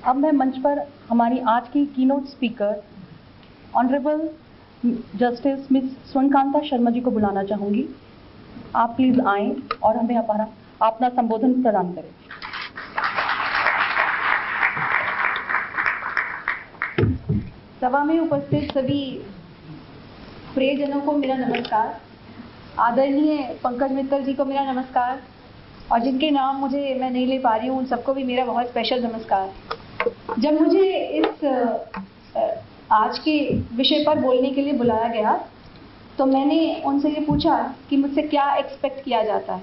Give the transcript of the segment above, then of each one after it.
अब मैं मंच पर हमारी आज की keynote speaker honourable justice miss Swarnkanta Sharma ji को बुलाना चाहूंगी। आप प्लीज आएं और हमें अपना संबोधन प्रदान करें। सभा में उपस्थित सभी प्रियजनों को मेरा नमस्कार। आदरणीय पंकज मित्तल जी को मेरा नमस्कार, और जिनके नाम मैं नहीं ले पा रही हूँ उन सबको भी मेरा बहुत स्पेशल नमस्कार। जब मुझे इस आज के विषय पर बोलने के लिए बुलाया गया तो मैंने उनसे ये पूछा कि मुझसे क्या एक्सपेक्ट किया जाता है,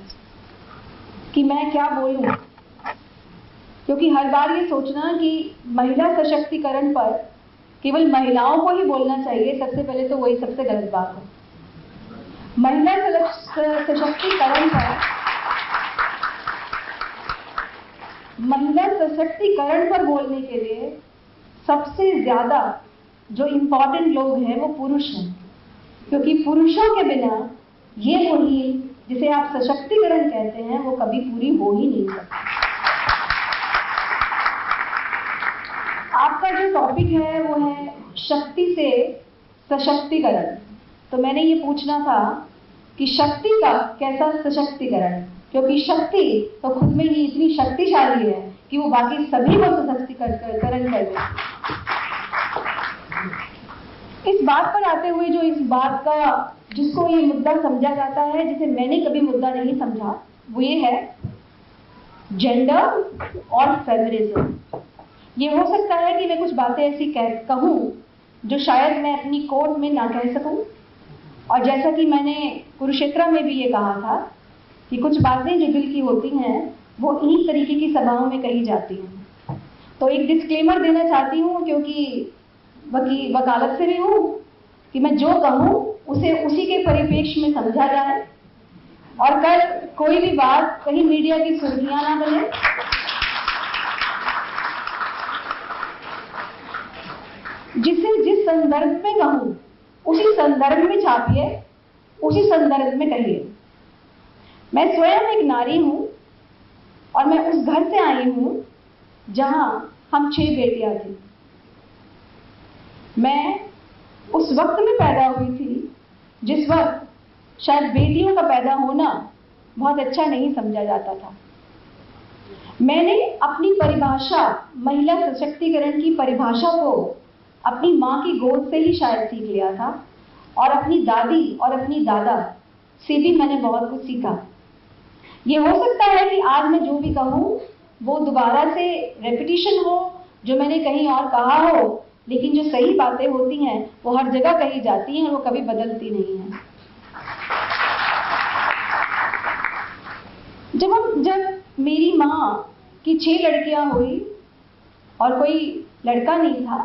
कि मैं क्या बोलूं, क्योंकि हर बार ये सोचना कि महिला सशक्तिकरण पर केवल महिलाओं को ही बोलना चाहिए, सबसे पहले तो वही सबसे गलत बात है। महिला सशक्तिकरण पर बोलने के लिए सबसे ज्यादा जो इम्पोर्टेंट लोग हैं वो पुरुष हैं, क्योंकि पुरुषों के बिना ये मुहिम जिसे आप सशक्तिकरण कहते हैं वो कभी पूरी हो ही नहीं सकती। आपका जो टॉपिक है वो है शक्ति से सशक्तिकरण। तो मैंने ये पूछना था कि शक्ति का कैसा सशक्तिकरण, क्योंकि शक्ति तो खुद में ही इतनी शक्तिशाली है कि वो बाकी सभी को सशक्तिकरण कर दे। इस बात पर आते हुए जो इस बात का जिसको ये मुद्दा समझा जाता है, जिसे मैंने कभी मुद्दा नहीं समझा, वो ये है जेंडर और फेमिनिज्म। ये हो सकता है कि मैं कुछ बातें ऐसी कहूं जो शायद मैं अपनी कोर्ट में ना कह सकूं, और जैसा कि मैंने कुरुक्षेत्र में भी ये कहा था कि कुछ बातें जो दिल की होती हैं वो इन्हीं तरीके की सभाओं में कही जाती हैं। तो एक डिस्क्लेमर देना चाहती हूँ, क्योंकि वकालत से भी हूँ, कि मैं जो कहूँ उसे उसी के परिप्रेक्ष्य में समझा जाए, और कल कोई भी बात कहीं मीडिया की सुर्खियां ना बने। जिस संदर्भ में कहूँ उसी संदर्भ में छापिए, उसी संदर्भ में कहिए। मैं स्वयं एक नारी हूं और मैं उस घर से आई हूं जहां हम 6 बेटियां थी। मैं उस वक्त में पैदा हुई थी जिस वक्त शायद बेटियों का पैदा होना बहुत अच्छा नहीं समझा जाता था। मैंने अपनी परिभाषा, महिला सशक्तिकरण की परिभाषा को अपनी माँ की गोद से ही शायद सीख लिया था, और अपनी दादी और अपनी दादा से भी मैंने बहुत कुछ सीखा। ये हो सकता है कि आज मैं जो भी कहूँ वो दोबारा से रेपिटिशन हो, जो मैंने कहीं और कहा हो, लेकिन जो सही बातें होती हैं वो हर जगह कही जाती हैं, वो कभी बदलती नहीं है। जब मेरी माँ की 6 लड़कियां हुई और कोई लड़का नहीं था,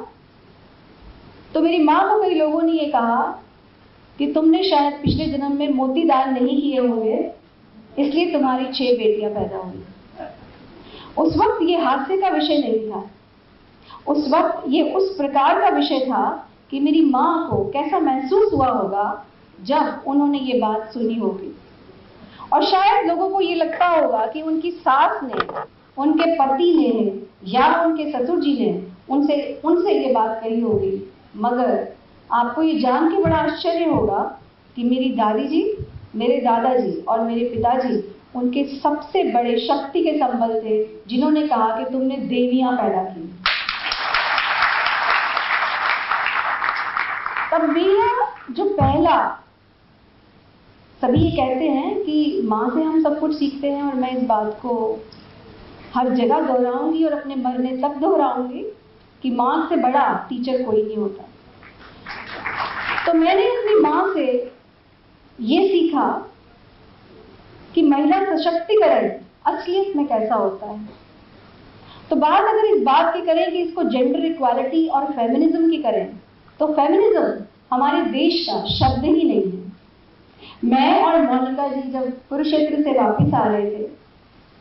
तो मेरी माँ को कई लोगों ने ये कहा कि तुमने शायद पिछले जन्म में मोती दान नहीं किए होंगे, इसलिए तुम्हारी 6 बेटियां पैदा हुई। उस वक्त ये हास्य का विषय नहीं था, उस वक्त ये उस प्रकार का विषय था कि मेरी माँ को कैसा महसूस हुआ होगा जब उन्होंने ये बात सुनी होगी। और शायद लोगों को ये लगता होगा कि उनकी सास ने, उनके पति ने या उनके ससुर जी ने उनसे ये बात कही होगी। मगर आपको ये जान के बड़ा आश्चर्य होगा कि मेरी दादी जी, मेरे दादाजी और मेरे पिताजी उनके सबसे बड़े शक्ति के संबल थे, जिन्होंने कहा कि तुमने देवियां पैदा की। तब मेरा जो पहला, सभी ये कहते हैं कि माँ से हम सब कुछ सीखते हैं, और मैं इस बात को हर जगह दोहराऊंगी और अपने मरने तक दोहराऊंगी कि माँ से बड़ा टीचर कोई नहीं होता। तो मैंने अपनी माँ से ये सीखा कि महिला सशक्तिकरण असलियत में कैसा होता है। तो बात अगर इस बात की करें कि इसको जेंडर इक्वालिटी और फेमिनिज्म की करें, तो फेमिनिज्म हमारे देश का शब्द ही नहीं है। मैं और मोनिका जी जब कुरुक्षेत्र से वापस आ रहे थे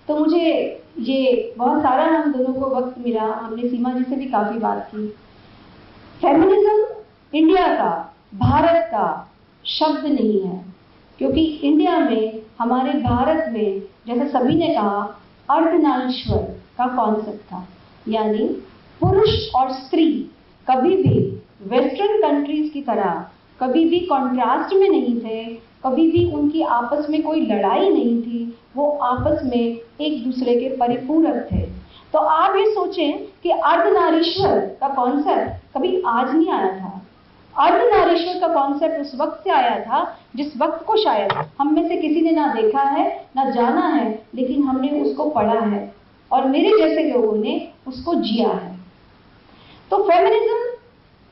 तो मुझे ये बहुत सारा हम दोनों को वक्त मिला, हमने सीमा जी से भी काफी बात की। फेमिनिज्म इंडिया का, भारत का शब्द नहीं है, क्योंकि इंडिया में, हमारे भारत में, जैसा सभी ने कहा, अर्धनारीश्वर का कॉन्सेप्ट था, यानी पुरुष और स्त्री कभी भी वेस्टर्न कंट्रीज की तरह कभी भी कॉन्ट्रास्ट में नहीं थे, कभी भी उनकी आपस में कोई लड़ाई नहीं थी, वो आपस में एक दूसरे के परिपूरक थे। तो आप ये सोचें कि अर्धनारीश्वर का कॉन्सेप्ट कभी आज नहीं आया था। अर्धनारीश्वर का कॉन्सेप्ट उस वक्त से आया था जिस वक्त को शायद हम में से किसी ने ना देखा है ना जाना है, लेकिन हमने उसको पढ़ा है और मेरे जैसे लोगों ने उसको जिया है। तो फेमिनिज्म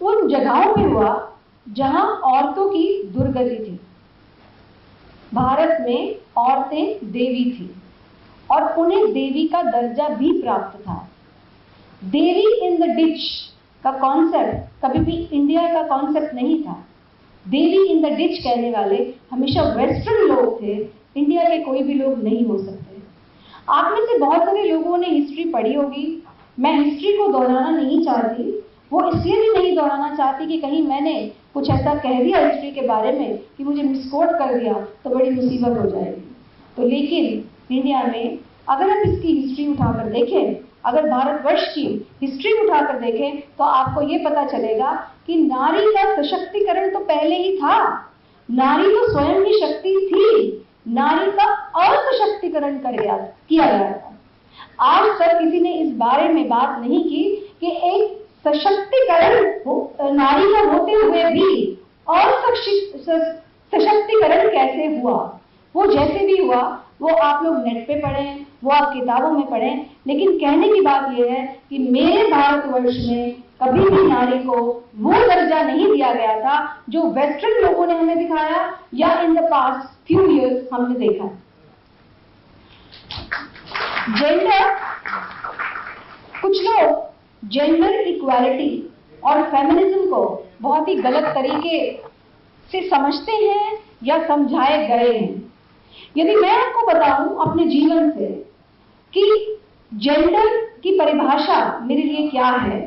उन जगहों पे हुआ जहां औरतों की दुर्गति थी। भारत में औरतें देवी थी और उन्हें देवी का दर्जा भी प्राप्त था। देवी इन द डिच का कॉन्सेप्ट कभी भी इंडिया का कॉन्सेप्ट नहीं था। देवी इन द डिच कहने वाले हमेशा वेस्टर्न लोग थे, इंडिया के कोई भी लोग नहीं हो सकते। आप में से बहुत सारे लोगों ने हिस्ट्री पढ़ी होगी, मैं हिस्ट्री को दोहराना नहीं चाहती, वो इसलिए भी नहीं दोहराना चाहती कि कहीं मैंने कुछ ऐसा कह दिया हिस्ट्री के बारे में कि मुझे मिसकोट कर दिया तो बड़ी मुसीबत हो जाएगी। तो लेकिन इंडिया में अगर हम इसकी हिस्ट्री उठाकर देखें, अगर भारतवर्ष की हिस्ट्री उठाकर देखें, तो आपको ये पता चलेगा कि नारी का सशक्तिकरण तो पहले ही था। नारी तो स्वयं ही शक्ति थी, नारी का असशक्तिकरण किया गया था। आज तक किसी ने इस बारे में बात नहीं की कि एक सशक्तिकरण नारी का होते हुए भी सशक्तिकरण कैसे हुआ। वो जैसे भी हुआ वो आप लोग नेट पे पढ़ें, वो आप किताबों में पढ़ें, लेकिन कहने की बात यह है कि मेरे भारतवर्ष में कभी भी नारी को वो दर्जा नहीं दिया गया था जो वेस्टर्न लोगों ने हमें दिखाया या in the past few years हमने देखा। जेंडर, कुछ लोग जेंडर इक्वालिटी और फेमिनिज्म को बहुत ही गलत तरीके से समझते हैं या समझाए गए हैं। यदि मैं आपको बताऊं अपने जीवन से कि जेंडर की परिभाषा मेरे लिए क्या है,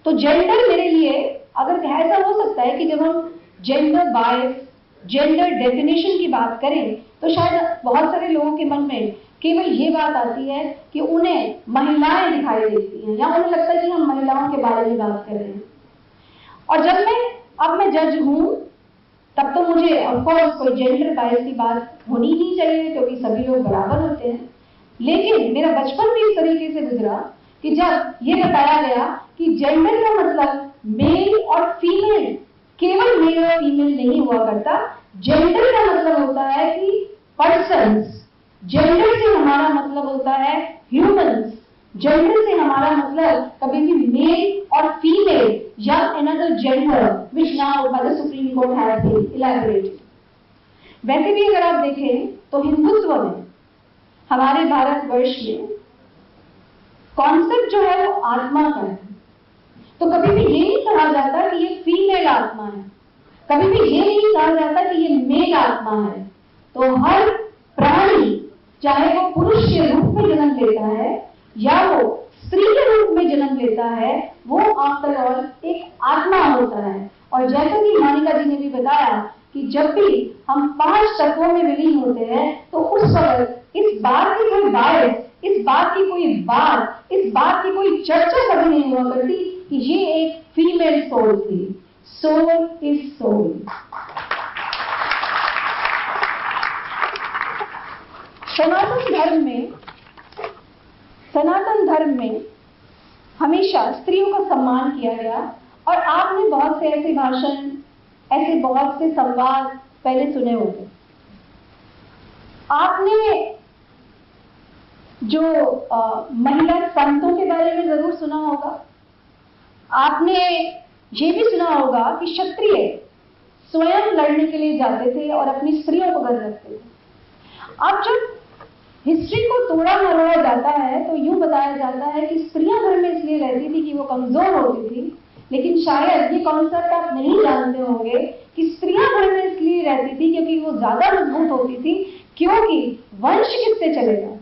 तो जेंडर मेरे लिए अगर ऐसा हो सकता है कि जब हम जेंडर बायस, जेंडर डेफिनेशन की बात करें तो शायद बहुत सारे लोगों के मन में केवल ये बात आती है कि उन्हें महिलाएं दिखाई देती हैं या उन्हें लगता है कि हम महिलाओं के बारे में बात कर रहे हैं। और जब मैं जज हूं तब तो मुझे ऑफकोर्स कोई जेंडर बायस की बात होनी ही चाहिए क्योंकि सभी लोग बराबर होते हैं। लेकिन मेरा बचपन भी इस तरीके से गुजरा कि जब ये बताया गया कि जेंडर का मतलब मेल और फीमेल, केवल मेल और फीमेल नहीं हुआ करता। जेंडर का मतलब होता है कि पर्सन्स, जेंडर से हमारा मतलब होता है ह्यूमंस, जेंडर से हमारा मतलब कभी भी मेल और फीमेल या another gender which now by the supreme court has been elaborated. वैसे भी अगर आप देखें तो हिंदुत्व में, हमारे भारतवर्ष में कॉन्सेप्ट जो है वो आत्मा का है। तो कभी भी ये नहीं कहा जाता कि ये फीमेल आत्मा है, कभी भी ये नहीं कहा जाता कि ये मेल आत्मा है। तो हर प्राणी चाहे वो पुरुष के रूप में जन्म लेता है या वो स्त्री के रूप में जन्म लेता है, वो आफ्टर ऑल एक आत्मा होता है। और जैसा कि मोनिका जी ने भी बताया कि जब भी हम 5 तत्वों में विलीन होते हैं तो उस वक्त इस बात की कोई बात, इस बात की कोई बात, इस बात की कोई चर्चा कभी नहीं हुआ करती कि ये एक फीमेल सोल थी। Soul is soul. Sanatan Dharma में हमेशा स्त्रियों का सम्मान किया गया और आपने बहुत से ऐसे भाषण, ऐसे बहुत से संवाद पहले सुने होंगे। आपने जो महिला संतों के बारे में जरूर सुना होगा। आपने ये भी सुना होगा कि क्षत्रिय स्वयं लड़ने के लिए जाते थे और अपनी स्त्रियों को घर रखते थे। अब जब हिस्ट्री को तोड़ा मरोड़ा जाता है तो यूं बताया जाता है कि स्त्रियां घर में इसलिए रहती थी कि वो कमजोर होती थी, लेकिन शायद ये कॉन्सेप्ट आप नहीं जानते होंगे कि स्त्रियां घर में इसलिए रहती थी क्योंकि वो ज्यादा मजबूत होती थी। क्योंकि वंश किससे चलेगा,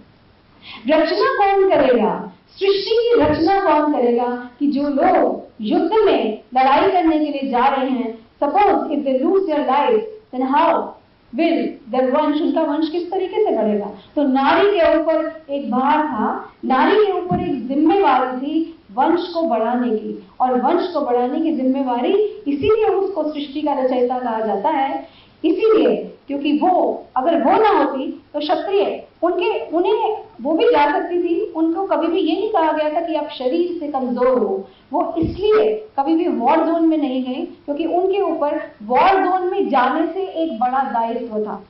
रचना कौन करेगा, सृष्टि की रचना कौन करेगा। कि जो लोग युद्ध में लड़ाई करने के लिए जा रहे हैं, suppose if they lose their life, then how will their वंश, उनका वंश किस तरीके से बढ़ेगा। तो नारी के ऊपर एक भार था, नारी के ऊपर एक जिम्मेवारी थी वंश को बढ़ाने की, और वंश को बढ़ाने की जिम्मेवारी इसीलिए उसको सृष्टि का रचयिता कहा जाता है, इसीलिए क्योंकि वो अगर वो ना होती तो क्षत्रिय उन्हें वो भी जा सकती थी, उनको कभी भी ये नहीं कहा गया था कि आप शरीर से कमजोर हो। वो इसलिए कभी भी वॉर जोन में नहीं गए क्योंकि उनके ऊपर वॉर जोन में जाने से एक बड़ा दायित्व था।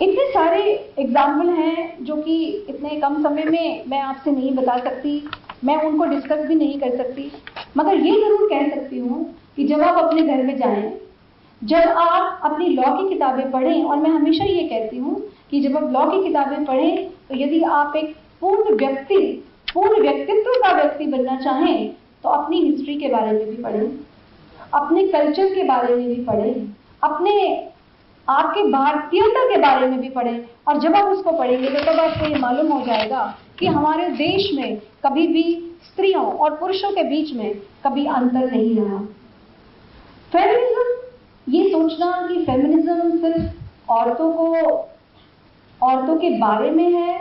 इतने सारे एग्जाम्पल हैं जो कि इतने कम समय में मैं आपसे नहीं बता सकती, मैं उनको डिस्कस भी नहीं कर सकती, मगर ये जरूर कह सकती हूँ कि जब आप अपने घर में जाएं, जब आप अपनी लॉ की किताबें पढ़ें, और मैं हमेशा ये कहती हूँ कि जब आप लॉ की किताबें पढ़ें तो यदि आप एक पूर्ण व्यक्तित्व का व्यक्ति बनना चाहें तो अपनी हिस्ट्री के बारे में भी पढ़ें, अपने कल्चर के बारे में भी पढ़ें, आपके भारतीयता के बारे में भी पढ़ें। और जब आप उसको पढ़ेंगे तो तब आपको ये मालूम हो जाएगा कि हमारे देश में कभी भी स्त्रियों और पुरुषों के बीच में कभी अंतर नहीं रहा। फेमिनिज्म, ये सोचना कि फेमिनिज्म सिर्फ औरतों के बारे में है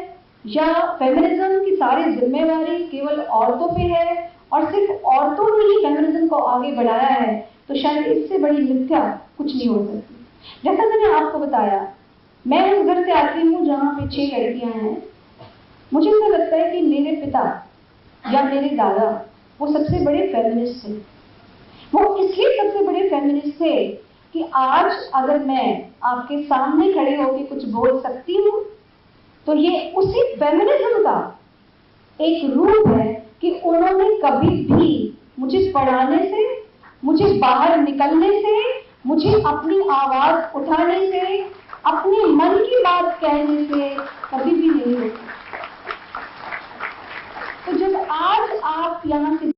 या फेमिनिज्म की सारी जिम्मेवारी केवल औरतों पे है और सिर्फ औरतों ने ही फेमिनिज्म को आगे बढ़ाया है, तो शायद इससे बड़ी मिथ्या कुछ नहीं हो सकती। जैसा मैंने आपको बताया, मैं उस घर से आती हूँ जहाँ पे 6 लड़कियां हैं। मुझे ऐसा लगता है कि मेरे पिता या मेरे दादा वो सबसे बड़े फेमिनिस्ट थे। वो इसलिए सबसे बड़े फेमिनिस्ट थे कि आज अगर मैं आपके सामने खड़े होकर कुछ बोल सकती हूँ तो ये उसी फेमिनिज्म का एक रूप है कि उन्होंने कभी भी मुझे पढ़ाने से, मुझे बाहर निकलने से, मुझे अपनी आवाज उठाने से, अपने मन की बात कहने से कभी भी नहीं रोका। तो जब आज आप यहाँ से,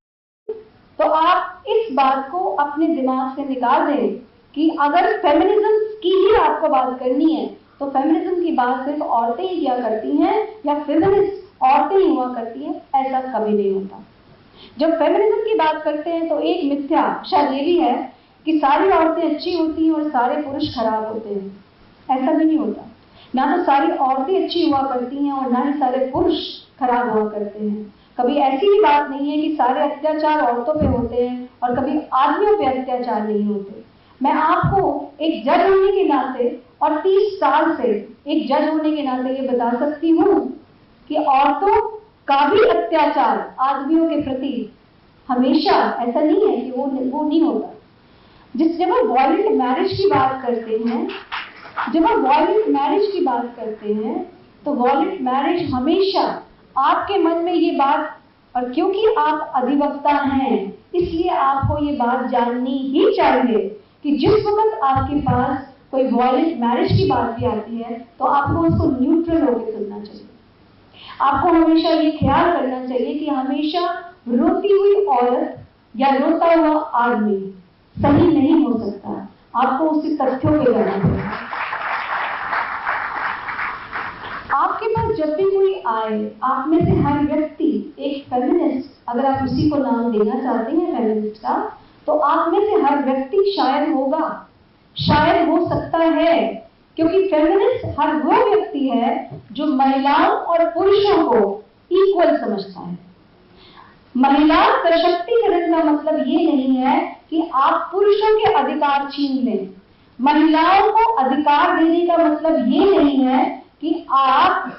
तो आप इस बात को अपने दिमाग से निकाल दें कि अगर फेमिनिज्म की ही आपको बात करनी है तो फेमिनिज्म की बात सिर्फ औरतें ही किया करती हैं या फेमिनिस्ट औरतें ही हुआ करती हैं, ऐसा कभी नहीं होता। जब फेमिनिज्म की बात करते हैं तो एक मिथ्या शायद ये भी है कि सारी औरतें अच्छी होती हैं और सारे पुरुष खराब होते हैं। ऐसा भी नहीं होता। ना तो सारी औरतें अच्छी हुआ करती हैं और ना ही सारे पुरुष खराब हुआ करते हैं। कभी ऐसी भी बात नहीं है कि सारे अत्याचार औरतों पे होते हैं और कभी आदमियों पे अत्याचार नहीं होते। मैं आपको एक जज होने के नाते और 30 साल से एक जज होने के नाते ये बता सकती हूँ कि औरतों का भी अत्याचार आदमियों के प्रति हमेशा, ऐसा नहीं है कि वो नहीं होता। जब हम वॉयलेंट मैरिज की बात करते हैं, तो वॉयलेंट मैरिज हमेशा आपके मन में ये बात, और क्योंकि आप अधिवक्ता हैं इसलिए आपको ये बात जाननी ही चाहिए कि जिस वक्त आपके पास कोई वॉयलेंट मैरिज की बात भी आती है तो आपको उसको न्यूट्रल होकर सुनना चाहिए। आपको हमेशा ये ख्याल करना चाहिए कि हमेशा रोती हुई औरत या रोता हुआ आदमी सही नहीं हो सकता। आपको उसी तथ्यों पे करना चाहिए। आपके पास जब भी कोई आए, आप में से हर व्यक्ति एक फेमिनिस्ट, अगर आप उसी को नाम देना चाहते हैं फेमिनिस्ट का, तो आप में से हर व्यक्ति शायद होगा, शायद हो सकता है, क्योंकि फेमिनिस्ट हर वो व्यक्ति है जो महिलाओं और पुरुषों को इक्वल समझता है। महिला सशक्तिकरण का मतलब ये नहीं है कि आप पुरुषों के अधिकार छीन लें। महिलाओं को अधिकार देने का मतलब ये नहीं है कि आप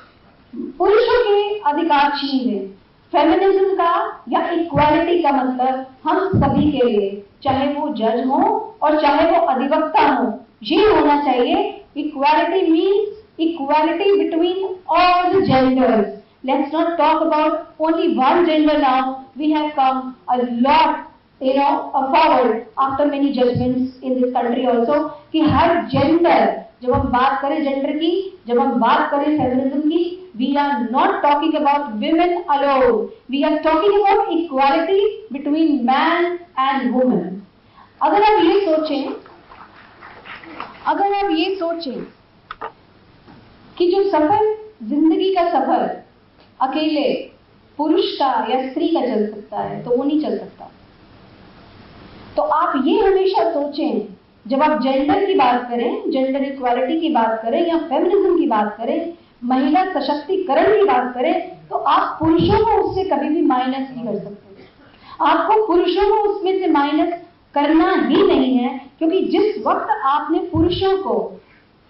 पुरुषों के अधिकार छीन लें। फेमिनिज्म का या इक्वालिटी का मतलब हम सभी के लिए, चाहे वो जज हो और चाहे वो अधिवक्ता हो, ये होना चाहिए। Equality means equality between all the genders. Let's not talk about only one gender now. We have come a lot, forward after many judgments in this country also, कि हर जेंडर, जब हम बात करें जेंडर की, जब हम बात करें फेमिनिज्म की, we are not talking about women alone. We are talking about equality between man and woman. अगर आप ये सोचें कि जो सफर, जिंदगी का सफर अकेले पुरुष का या स्त्री का चल सकता है तो वो नहीं चल सकता। तो आप ये हमेशा सोचें, जब आप जेंडर की बात करें, जेंडर इक्वालिटी की बात करें या फेमिनिज्म की बात करें, महिला सशक्तिकरण की बात करें तो आप पुरुषों को उससे कभी भी माइनस नहीं कर सकते। आपको पुरुषों को उसमें से माइनस करना ही नहीं है, क्योंकि जिस वक्त आपने पुरुषों को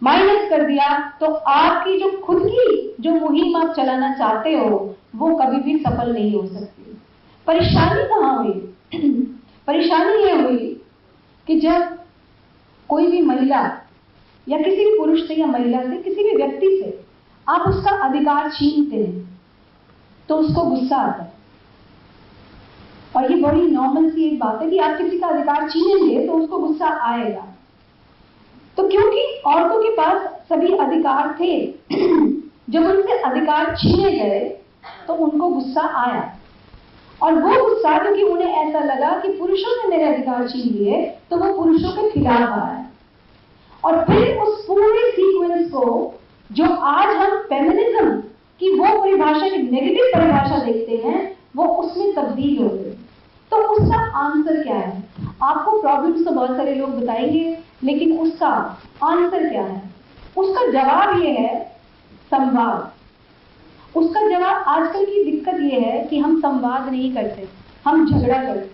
माइनस कर दिया तो आपकी जो खुद की जो मुहिम आप चलाना चाहते हो वो कभी भी सफल नहीं हो सकती। परेशानी कहाँ हुई? परेशानी ये हुई कि जब कोई भी महिला या किसी भी पुरुष से या महिला से, किसी भी व्यक्ति से आप उसका अधिकार छीनते हैं तो उसको गुस्सा आता है। और ये बड़ी नॉर्मल सी एक बात है कि आप किसी का अधिकार छीनेंगे तो उसको गुस्सा आएगा। तो क्योंकि औरतों के पास सभी अधिकार थे, जब उनसे अधिकार छीने गए तो उनको गुस्सा आया। और वो गुस्सा क्योंकि उन्हें ऐसा लगा कि पुरुषों ने मेरे अधिकार छीन लिए, तो वो पुरुषों के खिलाफ आया। और फिर उस पूरे सीक्वेंस को जो आज हम फेमिनिज्म की वो परिभाषा की नेगेटिव परिभाषा देखते हैं, वो उसमें तब्दील हो गई। तो उसका आंसर क्या है? आपको प्रॉब्लम्स तो बहुत सारे लोग बताएंगे, लेकिन उसका आंसर क्या है? उसका जवाब ये है संवाद। उसका जवाब, आजकल की दिक्कत ये है कि हम संवाद नहीं करते, हम झगड़ा करते।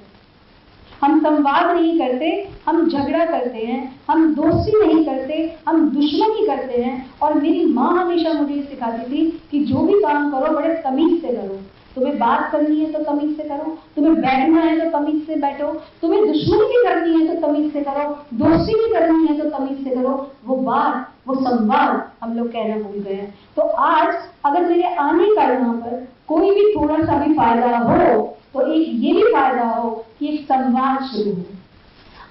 हम संवाद नहीं करते, हम झगड़ा करते हैं। हम दोस्ती नहीं करते, हम दुश्मनी करते हैं। और मेरी माँ हमेशा मुझे सिखाती थी कि जो भी काम करो बड़े तमीज से करो। तुम्हें बात करनी है तो तमीज से करो, तुम्हें बैठना है तो तमीज से बैठो, तुम्हें दुश्मनी भी करनी है तो तमीज से करो, दोस्ती भी करनी है तो तमीज से करो। वो बात, वो संवाद हम लोग कहना भूल गए हैं। तो आज अगर मेरे आने का यहाँ पर कोई भी थोड़ा सा भी फायदा हो तो एक ये भी फायदा हो कि एक संवाद शुरू हो।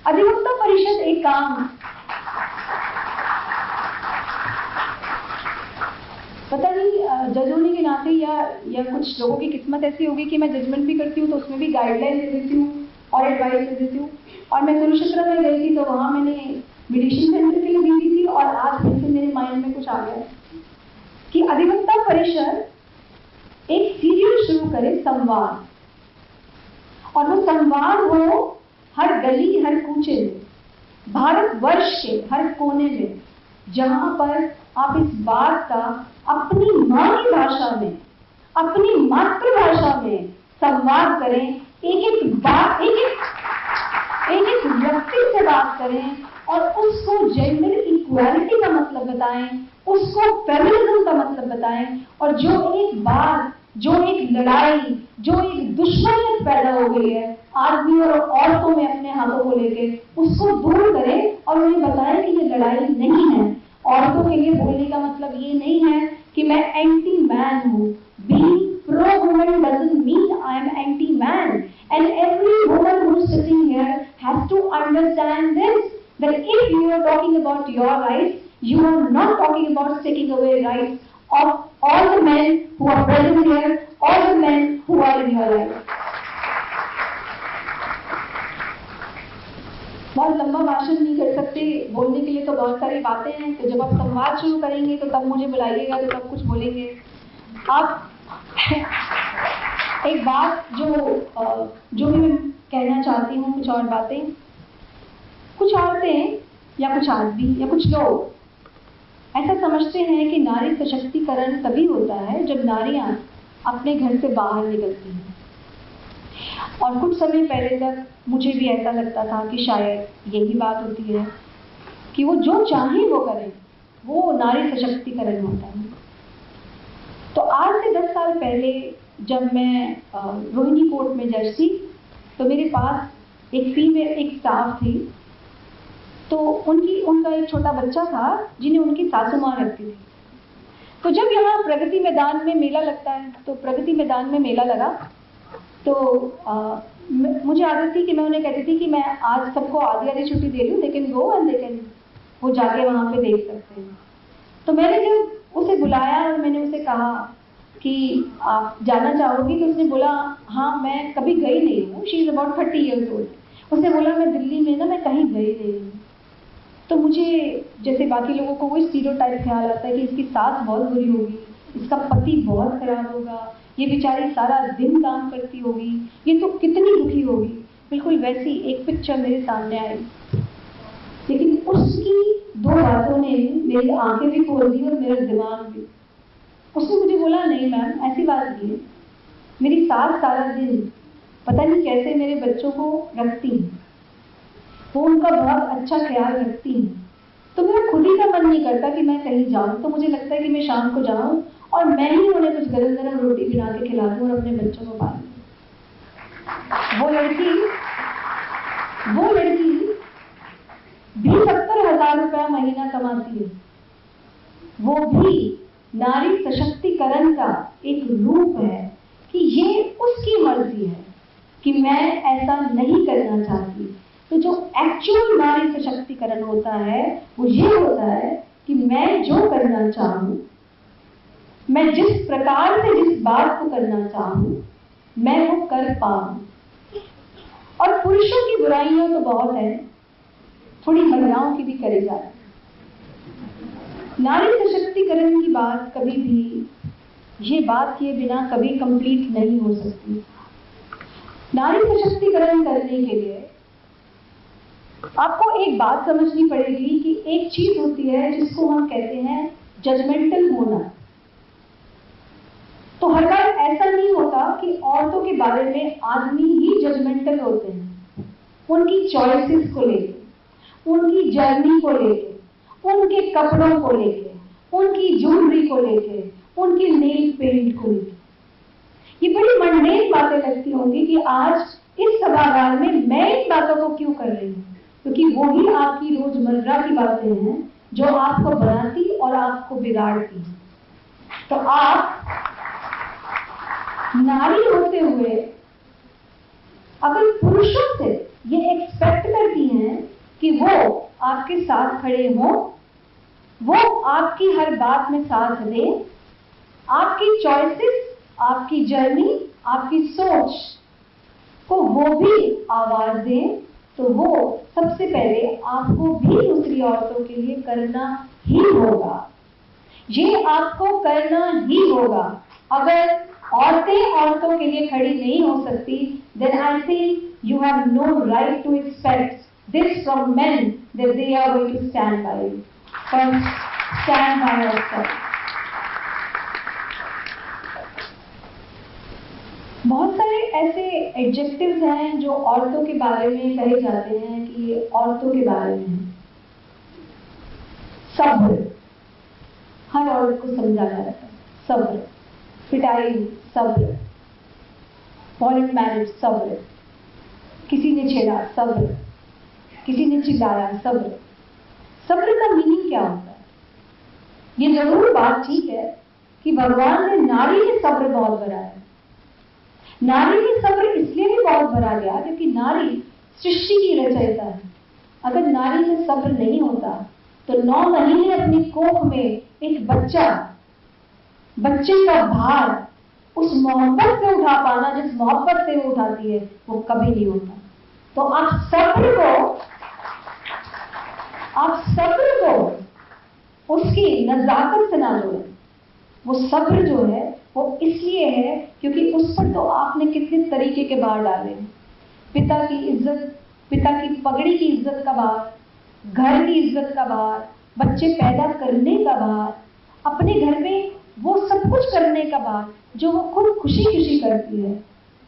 अधिवक्ता परिषद एक काम, पता नहीं जज होने के नाते या कुछ लोगों की किस्मत ऐसी होगी कि मैं जजमेंट भी करती हूँ तो उसमें भी गाइडलाइन दे देती हूँ और एडवाइस दे देती हूँ। और मैं कुरुक्षेत्र में गई थी तो वहाँ मैंने मेडिटेशन सेंटर के लिए दी थी और आज फिर से मेरे माइंड में कुछ आ गया कि अधिवक्ता परिषद एक सीरीज शुरू करे संवाद। और वो संवाद हो हर गली, हर कूचे में, भारतवर्ष के हर कोने में, जहां पर आप इस बात का अपनी माँ की भाषा में, अपनी मातृभाषा में संवाद करें। एक एक बात, एक एक व्यक्ति से बात करें और उसको जेंडर इक्वालिटी का मतलब बताएं, उसको फेमिनिज्म का मतलब बताएं। और जो एक बात, जो एक लड़ाई, जो एक दुश्मनियत पैदा हो गई है आदमियों और औरतों में अपने हाथों को लेके, उसको दूर करें और उन्हें बताएं कि ये लड़ाई नहीं है। औरतों के लिए बोलने का मतलब ये नहीं है कि मैं एंटी मैन हूँ। Being pro woman doesn't mean I am anti man. And every woman who is sitting here has to understand this, that if you are talking about your rights, you are not talking about taking away rights of all the men who are present here, all the men who are in your life. बहुत लंबा भाषण नहीं कर सकते, बोलने के लिए तो बहुत सारी बातें हैं। तो जब आप संवाद शुरू करेंगे तो तब मुझे बुलाइएगा तो तब कुछ बोलेंगे। आप एक बात जो भी मैं कहना चाहती हूँ, कुछ और बातें, कुछ औरतें या कुछ आदमी या कुछ लोग ऐसा समझते हैं कि नारी सशक्तिकरण तभी होता है जब नारियां अपने घर से बाहर निकलती हैं। और कुछ समय पहले तक मुझे भी ऐसा लगता था कि शायद यही बात होती है कि वो जो चाहे वो करें, वो नारी सशक्तिकरण होता है। तो आज से 10 साल पहले जब मैं रोहिणी कोर्ट में जज थी तो मेरे पास एक फीमेल एक स्टाफ थी। तो उनका एक छोटा बच्चा था जिन्हें उनकी सासू माँ रखती थी। तो जब यहाँ प्रगति मैदान में मेला लगता है, तो प्रगति मैदान में मेला लगा तो मुझे आदत थी कि मैं उन्हें कहती थी कि मैं आज सबको आधी छुट्टी दे रही हूँ, लेकिन गो एंड दे कैन, वो जाके वहाँ पे देख सकते हैं। तो मैंने जब उसे बुलाया और मैंने उसे कहा कि आप जाना चाहोगी, तो उसने बोला हाँ मैं कभी गई नहीं हूँ। She is about 30 years old. उसने बोला मैं दिल्ली में ना मैं कहीं गई नहीं हूँ। तो मुझे जैसे बाकी लोगों को वो स्टीरियोटाइप ख्याल आता है कि इसकी सास बहुत बुरी होगी, इसका पति बहुत खराब होगा, ये बेचारी सारा दिन काम करती होगी, ये तो कितनी दुखी होगी। बिल्कुल वैसी एक पिक्चर मेरे सामने आई। लेकिन उसकी 2 बातों ने मेरी आंखें भी खोल दी और मेरा दिमाग भी। उसने मुझे बोला, नहीं मैम ऐसी बात नहीं है, मेरी सास सारा दिन पता नहीं कैसे मेरे बच्चों को रखती हैं, वो उनका बहुत अच्छा ख्याल रखती हैं, तो मेरा खुद ही का मन नहीं करता कि मैं कहीं जाऊं, तो मुझे लगता है कि मैं शाम को जाऊं और मैं ही उन्हें कुछ गरम गरम रोटी बना के खिला दूं और अपने बच्चों को पालूं। वो लड़की भी 70,000 रुपया महीना कमाती है, वो भी नारी सशक्तिकरण का एक रूप है कि ये उसकी मर्जी है कि मैं ऐसा नहीं करना चाहती। तो जो एक्चुअल नारी सशक्तिकरण होता है वो ये होता है कि मैं जो करना चाहूं, मैं जिस प्रकार से जिस बात को करना चाहूं, मैं वो कर पाऊं। और पुरुषों की बुराइयां तो बहुत है, थोड़ी महिलाओं की भी करी जाए। नारी सशक्तिकरण की बात कभी भी ये बात किए बिना कभी कंप्लीट नहीं हो सकती। नारी सशक्तिकरण करने के लिए आपको एक बात समझनी पड़ेगी कि एक चीज होती है जिसको हम कहते हैं जजमेंटल होना। तो हर बार ऐसा नहीं होता कि औरतों के बारे में आदमी ही जजमेंटल होते हैं, उनकी चॉइसेस को लेके, उनकी जर्नी को लेके, उनके कपड़ों को लेके, उनकी ज्वेलरी को लेके, उनकी नेल पेंट को लेके। ये बड़ी मंडेन बातें लगती होंगी कि आज इस सभागार में मैं इन बातों को क्यों कर रही हूं, क्योंकि वो ही आपकी रोजमर्रा की बातें हैं जो आपको बनाती और आपको बिगाड़ती। तो आप नारी होते हुए अगर पुरुषों से ये एक्सपेक्ट करती हैं कि वो आपके साथ खड़े हों, वो आपकी हर बात में साथ दें, आपकी चॉइसेस, आपकी जर्नी, आपकी सोच को वो भी आवाज दें, तो वो सबसे पहले आपको भी दूसरी औरतों के लिए करना ही होगा। ये आपको करना ही होगा। अगर औरतें औरतों के लिए खड़ी नहीं हो सकती, then I think you have no right to expect this from men that they are going to stand by you. First, stand by yourself. बहुत सारे ऐसे एडजेक्टिव्स हैं जो औरतों के बारे में कहे जाते हैं कि ये औरतों के बारे में है। सब्र, हर औरत को समझा जाता है। सब्र, पिटाई सब्र, वॉलेट मैरिज सब्र, किसी ने छेड़ा सब्र, किसी ने चिल्लाया सब्र। सब्र का मीनिंग क्या होता है? ये जरूर बात ठीक है कि भगवान ने नारी में सब्र बहुत भरा है। नारी में सब्र इसलिए भी बहुत भरा गया क्योंकि नारी सृष्टि की रचयिता है। अगर नारी में सब्र नहीं होता तो 9 महीने अपनी कोख में एक बच्चे का भार उस मोहब्बत से उठा पाना जिस मोहब्बत से वो उठाती है, वो कभी नहीं होता। तो आप सब्र को उसकी नजाकत से ना जोड़ें। वो सब्र जो है वो इसलिए है क्योंकि उस पर तो आपने कितने तरीके के भार डाले हैं। पिता की इज्जत, पिता की पगड़ी की इज्जत का भार, घर की इज्जत का भार, बच्चे पैदा करने का भार, अपने घर में वो सब कुछ करने का भार जो वो खुद खुशी खुशी करती है,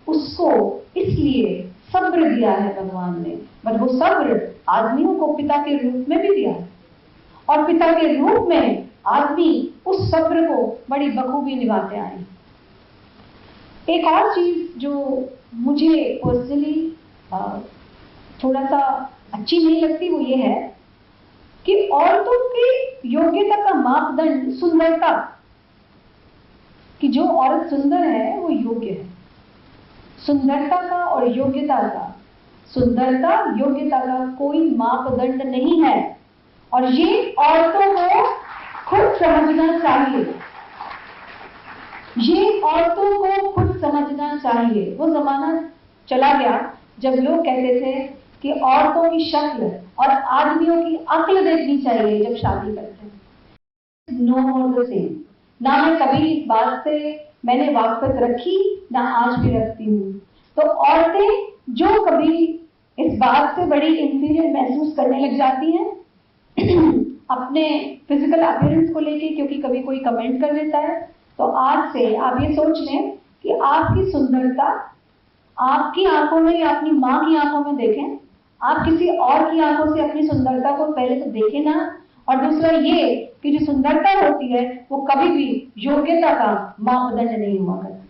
उसको इसलिए सब्र दिया है भगवान ने। बट वो सब्र आदमियों को पिता के रूप में भी दिया है और पिता के रूप में आदमी उस सब्र को बड़ी बखूबी निभाते आए। एक और चीज जो मुझे पर्सनली थोड़ा सा अच्छी नहीं लगती वो ये है कि औरतों की योग्यता का मापदंड सुंदरता, कि जो औरत सुंदर है वो योग्य है। सुंदरता का और योग्यता का, सुंदरता योग्यता का कोई मापदंड नहीं है और ये औरतों को खुद समझना चाहिए। ये औरतों को खुद समझना चाहिए। वो जमाना चला गया जब लोग कहते थे कि औरतों की शक्ल और आदमियों की अक्ल देखनी चाहिए जब शादी करते हैं। No more the same. ना मैं कभी इस बात से मैंने वाकफियत रखी, ना आज भी रखती हूँ। तो औरतें जो कभी इस बात से बड़ी इंफीरियर महसूस करने लग जाती हैं अपने फिजिकल अपीयरेंस को लेके, क्योंकि कभी कोई कमेंट कर देता है, तो आज से आप ये सोच लें कि आपकी सुंदरता आपकी आंखों में या अपनी माँ की आंखों में देखें। आप किसी और की आंखों से अपनी सुंदरता को पहले तो देखें ना, और दूसरा ये कि जो सुंदरता होती है वो कभी भी योग्यता का मापदंड नहीं हुआ करती।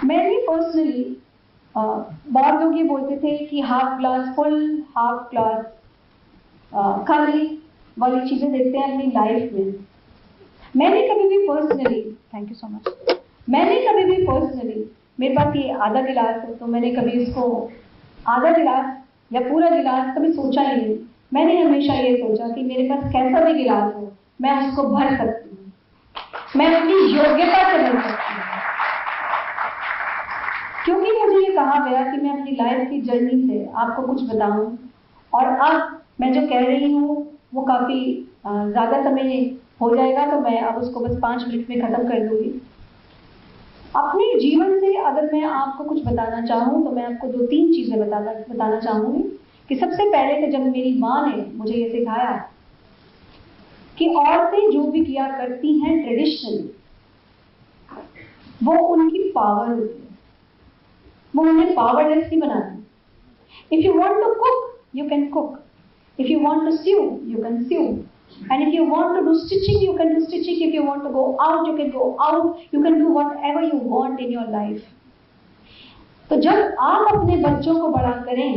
मैं भी पर्सनली बहुत लोग ये बोलते थे कि half glass full half glass खाली वाली चीजें देखते हैं अपनी लाइफ में। मैंने कभी भी personally, thank you so much, मैंने कभी भी पर्सनली, मेरे पास ये आधा गिलास है तो मैंने कभी इसको आधा गिलास या पूरा गिलास कभी सोचा ही नहीं। मैंने हमेशा ये सोचा कि मेरे पास कैसा भी गिलास हो मैं उसको भर सकती हूँ, मैं अपनी योग्यता से भर सकती हूँ। क्योंकि मुझे ये कहा गया कि मैं अपनी लाइफ की जर्नी से आपको कुछ बताऊं, और अब मैं जो कह रही हूँ वो काफी ज्यादा समय हो जाएगा, तो मैं अब उसको बस 5 मिनट में खत्म कर दूंगी। अपने जीवन से अगर मैं आपको कुछ बताना चाहूँ तो मैं आपको 2-3 चीजें बताना चाहूंगी। कि सबसे पहले तो जब मेरी माँ ने मुझे ये सिखाया कि औरतें जो भी किया करती हैं ट्रेडिशनली वो उनकी पावर होती है, वो उन्हें पावरलेस नहीं बनाती। If you want to cook you can cook, if you want to sew you can sew, and if you want to do stitching you can do stitching, if you want to go out you can go out, you can do whatever you want in your life. तो जब आप अपने बच्चों को बड़ा करें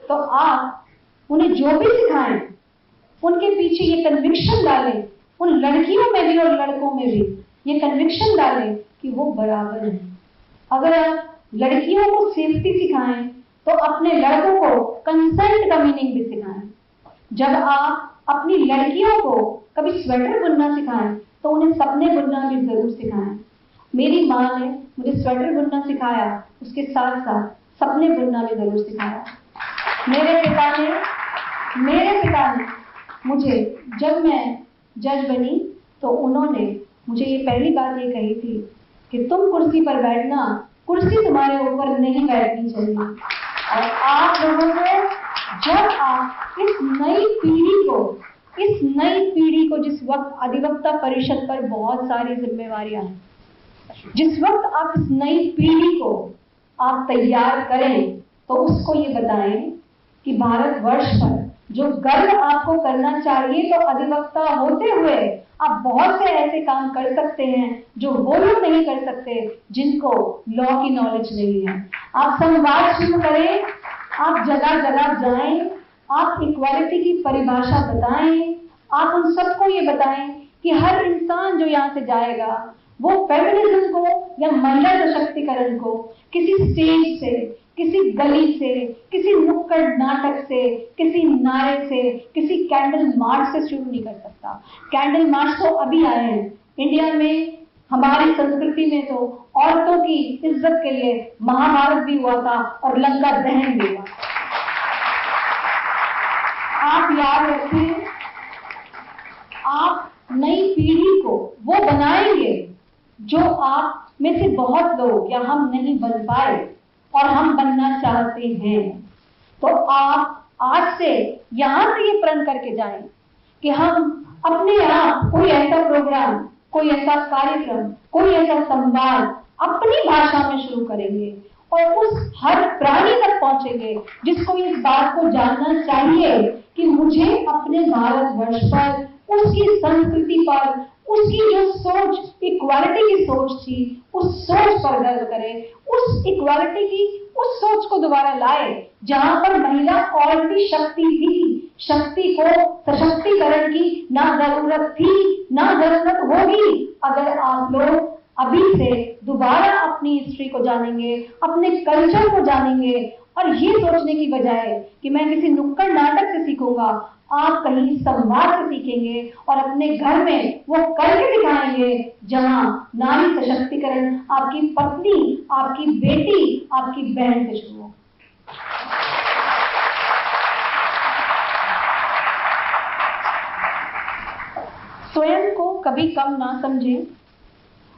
तो आप उन्हें जो भी सिखाएं उनके पीछे ये कन्विक्शन डालें, उन लड़कियों में भी और लड़कों में भी ये कन्विक्शन डालें कि वो बराबर हैं। अगर आप लड़कियों को सेफ्टी सिखाएं तो अपने लड़कों को कंसेंट का मीनिंग भी सिखाएं। जब आप अपनी लड़कियों को कभी स्वेटर बुनना सिखाएं तो उन्हें सपने बुनना भी जरूर सिखाएं। मेरी माँ ने मुझे स्वेटर बुनना सिखाया, उसके साथ साथ सपने बुनना भी जरूर सिखाया। मेरे पिता ने मुझे, जब मैं जज बनी तो उन्होंने मुझे ये पहली बात ये कही थी कि तुम कुर्सी पर बैठना, कुर्सी तुम्हारे ऊपर नहीं बैठनी चाहिए। और आप लोगों को, जब आप इस नई पीढ़ी को जिस वक्त अधिवक्ता परिषद पर बहुत सारी जिम्मेवारियां हैं, जिस वक्त आप इस नई पीढ़ी को आप तैयार करें तो उसको ये बताएं कि भारतवर्ष पर जो गर्व आपको करना चाहिए, तो अधिवक्ता होते हुए आप बहुत से ऐसे काम कर सकते हैं जो वो लोग नहीं कर सकते जिनको लॉ की नॉलेज नहीं है। आप संवाद शुरू करें, आप जगह जगह जाएं, आप इक्वालिटी की परिभाषा बताएं, आप उन सबको ये बताएं कि हर इंसान जो यहाँ से जाएगा वो फेमिनिज्म को या महिला सशक्तिकरण को किसी स्टेज से, किसी गली से, किसी नुक्कड़ नाटक से, किसी नारे से, किसी कैंडल मार्च से शुरू नहीं कर सकता। कैंडल मार्च तो अभी आए हैं इंडिया में। हमारी संस्कृति में तो औरतों की इज्जत के लिए महाभारत भी हुआ था और लंका दहन भी हुआ। आप याद रखें, आप नई पीढ़ी को वो बनाएंगे जो आप में से बहुत लोग या हम नहीं बन पाए और हम बनना चाहते हैं। तो आप आज से यहां से ये प्रण करके जाएं कि हम अपने यहाँ कोई ऐसा प्रोग्राम, कोई ऐसा कार्यक्रम, कोई ऐसा संवाद अपनी भाषा में शुरू करेंगे और उस हर प्राणी तक पहुंचेंगे जिसको इस बात को जानना चाहिए कि मुझे अपने भारतवर्ष पर, उसकी संस्कृति पर, उसकी जो सोच, इक्वालिटी की सोच थी, उस सोच पर गर्व करें, उस इक्वालिटी की उस सोच को दोबारा लाए जहां पर महिला ऑलरेडी शक्ति थी, शक्ति को सशक्तिकरण की ना जरूरत थी ना जरूरत होगी। अगर आप लोग अभी से दोबारा अपनी हिस्ट्री को जानेंगे, अपने कल्चर को जानेंगे और ये सोचने की बजाय कि मैं किसी नुक्कड़ नाटक से सीखूंगा, आप कहीं संवाद से सीखेंगे और अपने घर में वो करके दिखाएंगे जहां नारी सशक्तिकरण आपकी पत्नी, आपकी बेटी, आपकी बहन से शुरू हो। स्वयं को कभी कम ना समझें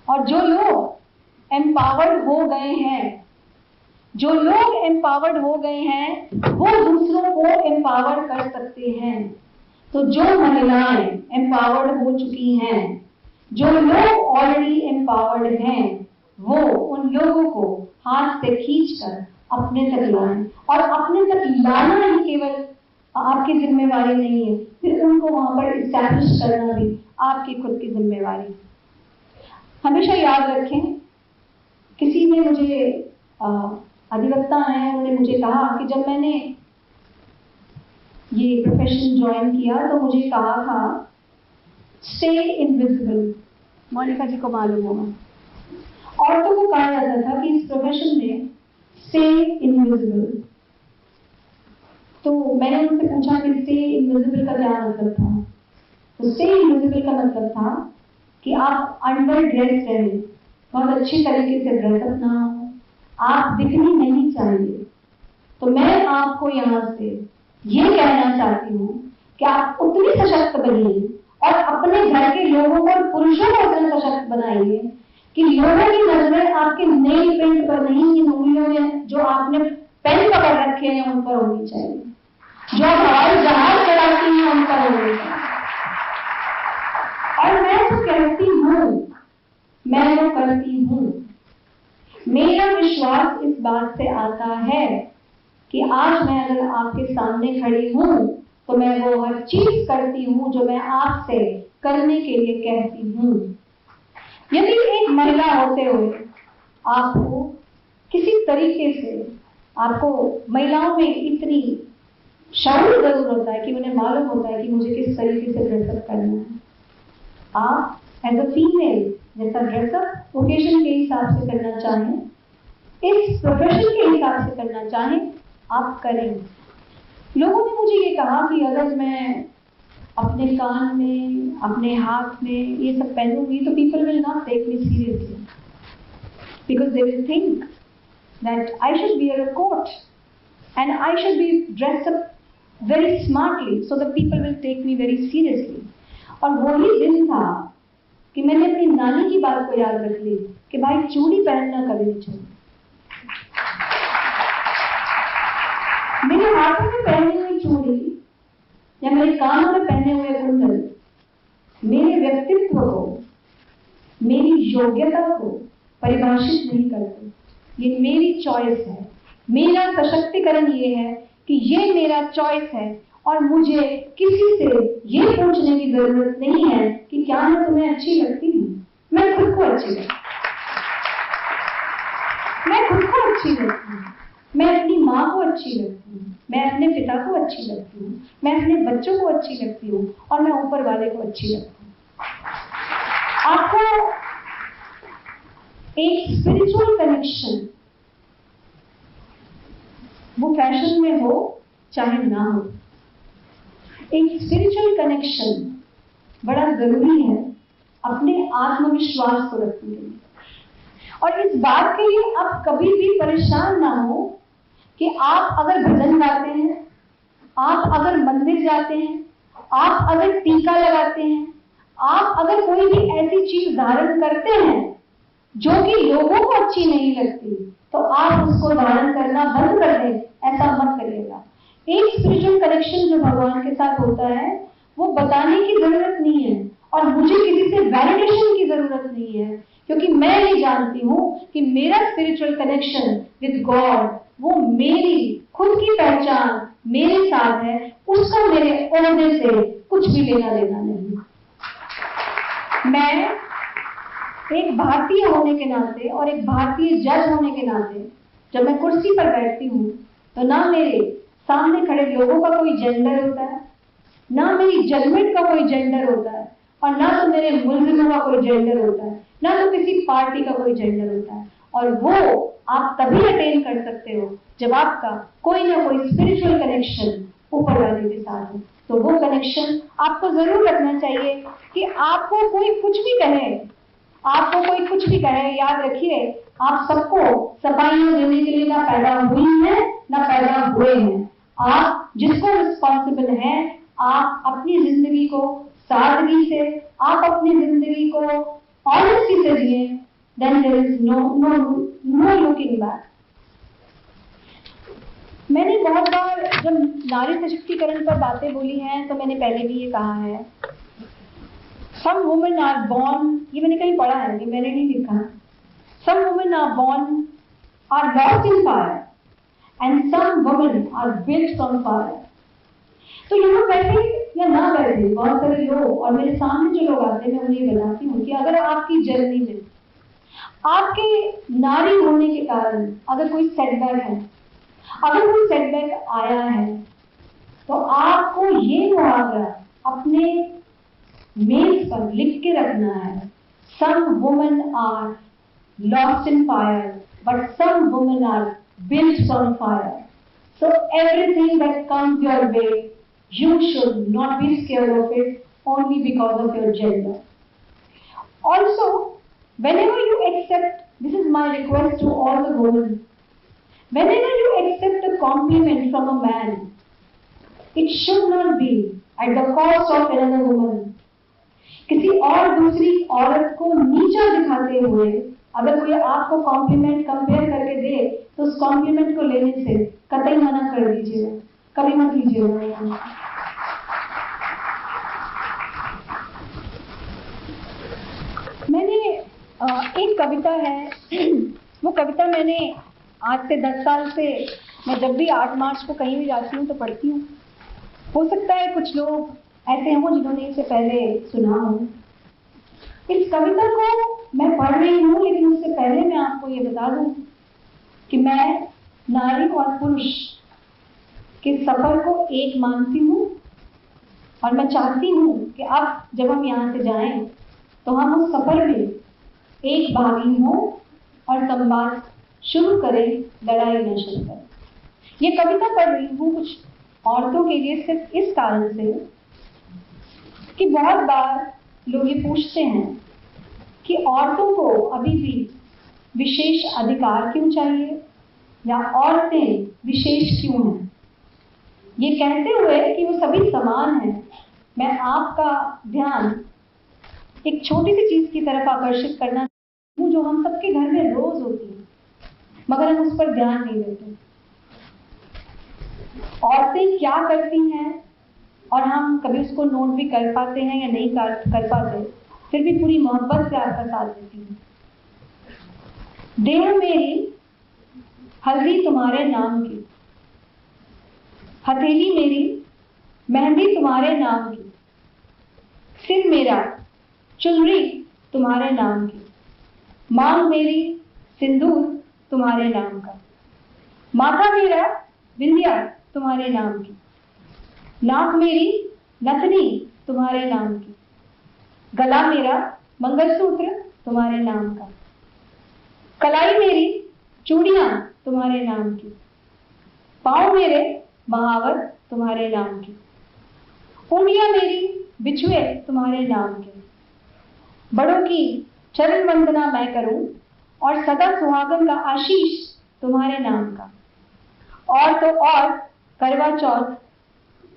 और जो लोग एम्पावर्ड हो गए हैं, जो लोग एम्पावर्ड हो गए हैं वो दूसरों को एम्पावर कर सकते हैं। तो जो महिलाएं एम्पावर्ड हो चुकी हैं, जो लोग ऑलरेडी एम्पावर्ड हैं, वो उन लोगों को हाथ से खींचकर अपने तक लाएं। और अपने तक लाना ही केवल आपकी जिम्मेवारी नहीं है, फिर उनको वहां पर इस्टैब्लिश करना भी आपकी खुद की जिम्मेवारी। हमेशा याद रखें, किसी ने मुझे अधिवक्ता हैं, उन्होंने मुझे कहा कि जब मैंने ये प्रोफेशन ज्वाइन किया तो मुझे कहा था स्टे इनविजिबल। मोनिका जी को मालूम होगा, औरतों को कहा जाता था कि इस प्रोफेशन में स्टे इनविजिबल। तो मैंने उनसे पूछा कि स्टे इनविजिबल का क्या मतलब था। तो स्टे इनविजिबल का मतलब था कि आप अंडर ड्रेस रहें, बहुत अच्छी तरीके से ड्रेसअप ना हो, आप दिखनी नहीं चाहिए। तो मैं आपको यहाँ से ये कहना चाहती हूँ कि आप उतनी सशक्त बनिए और अपने घर के लोगों को और पुरुषों को उतना सशक्त बनाइए कि लोगों की नजरें आपके नेल पेंट पर नहीं, इन उंगलियों में जो आपने पेन पकड़ रखे हैं उन पर होनी चाहिए, जो आप हवाई जहाज चलाती हैं उन पर होनी चाहिए। और मैं जो कहती हूँ मैं वो करती हूँ। मेरा विश्वास इस बात से आता है कि आज मैं अगर आपके सामने खड़ी हूँ तो मैं वो हर चीज करती हूँ जो मैं आपसे करने के लिए कहती हूँ। यदि एक महिला होते हुए आपको किसी तरीके से, आपको महिलाओं में इतनी शौर्य जरूर होता है कि उन्हें मालूम होता है कि मुझे किस तरीके से ड्रेसअप करना है, आप एज अ फीमेल जैसा ड्रेसअप ओकेजन के हिसाब से करना चाहें, इस प्रोफेशन के हिसाब से करना चाहें, आप करें। लोगों ने मुझे ये कहा कि अगर मैं अपने कान में, अपने हाथ में ये सब पहनूंगी तो people will not take me seriously because they will think that I should wear a coat and I should be dressed up very smartly so that people will take me very seriously. और वही दिन था कि मैंने अपनी नानी की बात को याद रख ली कि भाई चूड़ी पहनना कभी नहीं चाहिए। मेरे हाथों में पहनी हुई चूड़ी या मेरे कानों में पहने हुए कुंडल मेरे व्यक्तित्व को, मेरी योग्यता को परिभाषित नहीं करते। ये मेरी चॉइस है। मेरा सशक्तिकरण ये है कि ये मेरा चॉइस है और मुझे किसी से ये पूछने की जरूरत नहीं है कि क्या मैं तुम्हें अच्छी लगती हूँ। मैं खुद को अच्छी लगती हूँ, मैं खुद को अच्छी लगती हूँ, मैं अपनी माँ को अच्छी लगती हूँ, मैं अपने पिता को अच्छी लगती हूँ, मैं अपने बच्चों को अच्छी लगती हूँ और मैं ऊपर वाले को अच्छी लगती हूँ। आपको एक स्पिरिचुअल कनेक्शन, वो फैशन में हो चाहे ना हो, एक स्पिरिचुअल कनेक्शन बड़ा जरूरी है अपने आत्मविश्वास को रखने के लिए। और इस बात के लिए आप कभी भी परेशान ना हो कि आप अगर भजन गाते हैं, आप अगर मंदिर जाते हैं, आप अगर टीका लगाते हैं, आप अगर कोई भी ऐसी चीज धारण करते हैं जो कि लोगों को अच्छी नहीं लगती, तो आप उसको धारण करना बंद कर दें। ऐसा मत करिएगा। एक स्पिरिचुअल कनेक्शन जो भगवान के साथ होता है वो बताने की जरूरत नहीं है और मुझे किसी से वैलिडेशन की जरूरत नहीं है, क्योंकि मैं ये जानती हूं कि मेरा स्पिरिचुअल कनेक्शन विद गॉड वो मेरी खुद की पहचान मेरे साथ है, उसका मेरे ओहदे से कुछ भी लेना देना नहीं। मैं एक भारतीय होने के नाते और एक भारतीय जज होने के नाते जब मैं कुर्सी पर बैठती हूँ तो ना मेरे सामने खड़े लोगों का कोई जेंडर होता है, ना मेरी जजमेंट का कोई जेंडर होता है, और ना तो मेरे मुल्जिमों का कोई जेंडर होता है, ना तो किसी पार्टी का कोई जेंडर होता है। और वो आप तभी अटेन कर सकते हो जब आपका कोई ना कोई स्पिरिचुअल कनेक्शन ऊपर वाले के साथ हो। तो वो कनेक्शन आपको जरूर रखना चाहिए कि आपको कोई कुछ भी कहे, आपको कोई कुछ भी कहे, याद रखिए आप सबको सफाइयां देने के लिए ना पैदा हुई हैं ना पैदा हुए हैं। आप जिसको रिस्पॉन्सिबल हैं, आप अपनी जिंदगी को सादगी से, आप अपनी जिंदगी को ऑनेस्टी से जिए, then there is no looking back. मैंने बहुत बार जब नारी सशक्तिकरण पर बातें बोली हैं तो मैंने पहले भी ये कहा है, सम वुमेन आर बॉर्न, ये मैंने कहीं पढ़ा है, ये मैंने नहीं लिखा, some women are born are lost in fire and some women are built from fire. तो यहाँ बैठे या ना बैठे बहुत सारे लोग, और मेरे सामने जो लोग आते हैं मैं उन्हें बताती हूँ कि अगर आपकी जर्नी में आपके नारी होने के कारण अगर कोई सेटबैक है, अगर कोई सेटबैक आया है, तो आपको ये मुहावरा अपने मेज पर लिख के रखना है, some women are lost in fire but some women are built from fire. So everything that comes your way, you should not be scared of it only because of your gender. Also, whenever you accept, this is my request to all the women, whenever you accept a compliment from a man, it should not be at the cost of another woman. किसी और दूसरी औरत को नीचा दिखाते हुए अगर कोई आपको कॉम्प्लीमेंट कंपेयर करके दे तो उस कॉम्प्लीमेंट को लेने से कतई मना कर दीजिएगा, कभी मत लीजिएगा। मैंने एक कविता है, वो कविता मैंने आज से 10 साल से मैं जब भी 8 मार्च को कहीं भी जाती हूँ तो पढ़ती हूँ। हो सकता है कुछ लोग ऐसे हों जिन्होंने इसे पहले सुना हो। इस कविता को मैं पढ़ रही हूँ, लेकिन उससे पहले मैं आपको ये बता दूं कि मैं नारी और पुरुष के सफर को एक मानती हूँ, और मैं चाहती हूँ कि अब जब हम यहाँ से जाएं तो हम उस सफर में एक भागी हों और संवाद शुरू करें, लड़ाई न शुरू करें। ये कविता पढ़ रही हूँ कुछ औरतों के लिए सिर्फ इस कारण से कि बहुत बार लोग ये पूछते हैं कि औरतों को अभी भी विशेष अधिकार क्यों चाहिए या औरतें विशेष क्यों हैं। ये कहते हुए कि वो सभी समान हैं, मैं आपका ध्यान एक छोटी सी चीज की तरफ आकर्षित करना चाहती हूँ जो हम सबके घर में रोज होती है मगर हम उस पर ध्यान नहीं देते। औरतें क्या करती हैं और हम कभी उसको नोट भी कर पाते हैं या नहीं कर पाते, फिर भी पूरी मोहब्बत से आपका साथ देती हूँ। देह मेरी हल्दी तुम्हारे नाम की, हथेली मेरी मेहंदी तुम्हारे नाम की, सिर मेरा चुनरी तुम्हारे नाम की, मांग मेरी सिंदूर तुम्हारे नाम का, माथा मेरा बिंदिया तुम्हारे नाम की, नाक मेरी नथनी तुम्हारे नाम की, गला मेरा मंगलसूत्र तुम्हारे नाम का, कलाई मेरी चूड़ियां तुम्हारे नाम की, पांव मेरे महावर तुम्हारे नाम की, उंगलियां मेरी बिछुए तुम्हारे नाम के, बड़ों की चरण वंदना मैं करूं और सदा सुहागन का आशीष तुम्हारे नाम का, और तो और करवा चौथ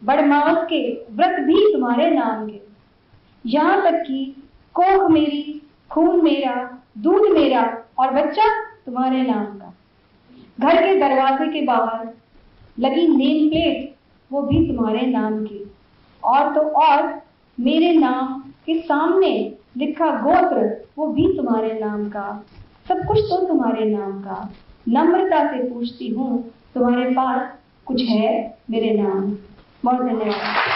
बड़मास के व्रत भी तुम्हारे नाम के, यहाँ तक कि कोख मेरी, खून मेरा, दूध मेरा और बच्चा तुम्हारे नाम का, घर के दरवाजे के बाहर लगी नेम प्लेट वो भी तुम्हारे नाम की, और तो और मेरे नाम के सामने लिखा गोत्र वो भी तुम्हारे नाम का, सब कुछ तो तुम्हारे नाम का। नम्रता से पूछती हूँ तुम्हारे पास कुछ है मेरे नाम। बहुत धन्यवाद।